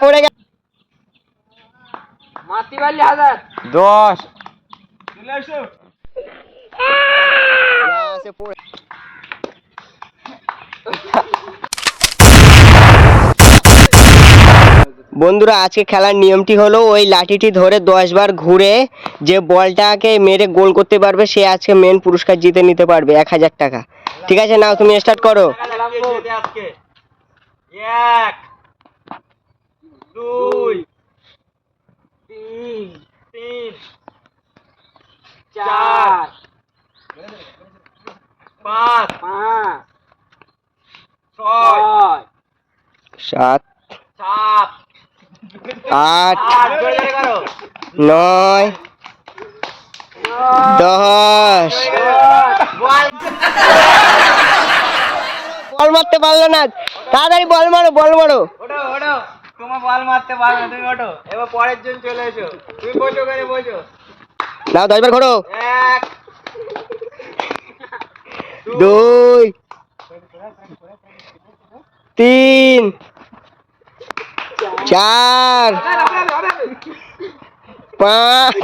পড়ে গেল। মাতি বালি হাজার 10 চলে আসো। বন্ধুরা আজকে খেলার নিয়মটি হলো ওই লাঠিটি ধরে 10 বার ঘুরে যে বলটাকে মেরে গোল করতে পারবে সে আজকে মেন পুরস্কার জিতে নিতে পারবে 1000 টাকা। ঠিক আছে, নাও তুমি স্টার্ট করো। 1 2 3 4 5 6 7 7 8 9 10 বল মারতে পারলো না, তাড়াতাড়ি বল মারো বল মারো। ওঠো ওঠো, তোমার বল মারতে পারবে না, তুমি ওঠো। এবার পরের জন চলে এসো, তুমি বসো, ওখানে বসো। নাও 10 বার ঘোরো। 1 2 3 4 5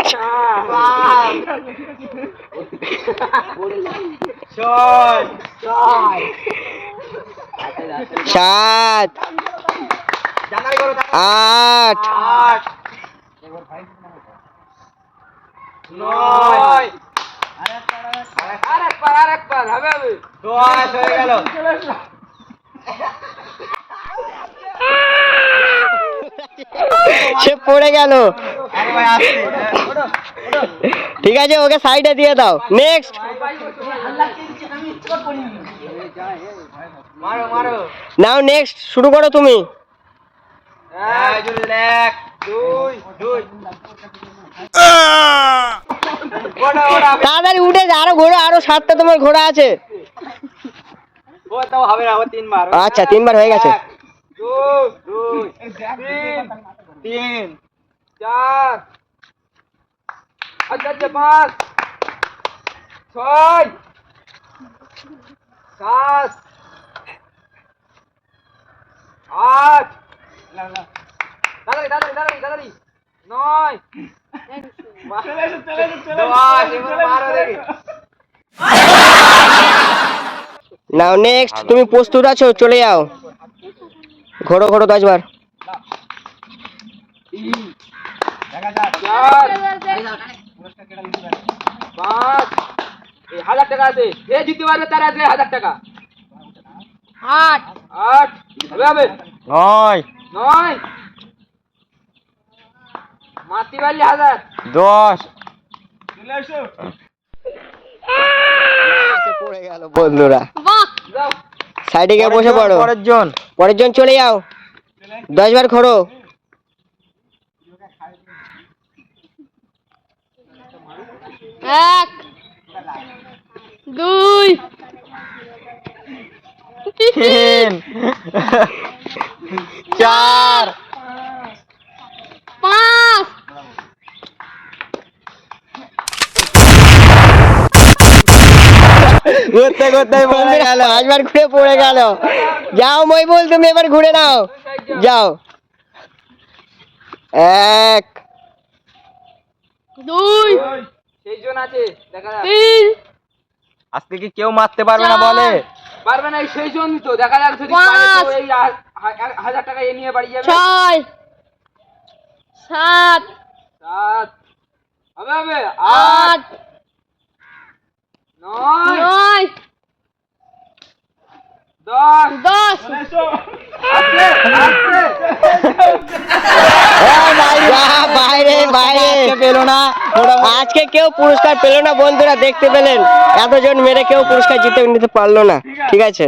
7 8 9 আরেকবার হবে 10 হয়ে গেল। সে পড়ে গেল। ঠিক আছে, ওকে সাইডে দিয়ে দাও। নেক্সট মারো মারো। নাও নেক্সট শুরু করো তুমি। 1 2 2 তাড়াতাড়ি উঠে যা, আরো ঘোড়া, আরো 7টা তোমার ঘোড়া আছে। ও তাও হবে না, আবার 3 বার। আচ্ছা 3 বার হয়ে গেছে। 2 3 4 আচ্ছা 5 6 7 8 দাঁড়াই 9 নাও নেক্সট তুমি প্রস্তুত আছো, চলে যাও। ঘোড়ো ঘোড়ো 10 বার। 1000 টাকা আছে, এ জিততে পারবে তার আছে 1000 টাকা। 8 হবে 9 9 মাতি বালি 1000 10 চলে আসো। পড়ে গেল বন্ধুরা। যাও সাইডে গিয়ে বসে পড়ো। পরের জন চলে যাও। 10 বার ঘোরো। 1 2 3 4 5 ঘুরতে ঘুরতে পড়ে গেল, 8 বার ঘুরে পড়ে গেল। যাও মইবুল, তুমি এবার ঘুরে নাও, যাও। 1 2 সেই জন আছে, দেখা যাক। 3 আজকে কি কেউ মারতে পারবে না বলে? পারবে না, এই সেই জন তো, দেখা যাক যদি পারে তো এই 1000 টাকা এ নিয়ে বাড়ি যাবে। 6 7 7 হবে 8 9 9 10 10 বাইরে বাইরে পেলো না, আজকে কেউ পুরস্কার পেলো না বন্ধুরা। দেখতে পেলেন, এতজন মেরে কেউ পুরস্কার জিতে নিতে পারলো না। ঠিক আছে।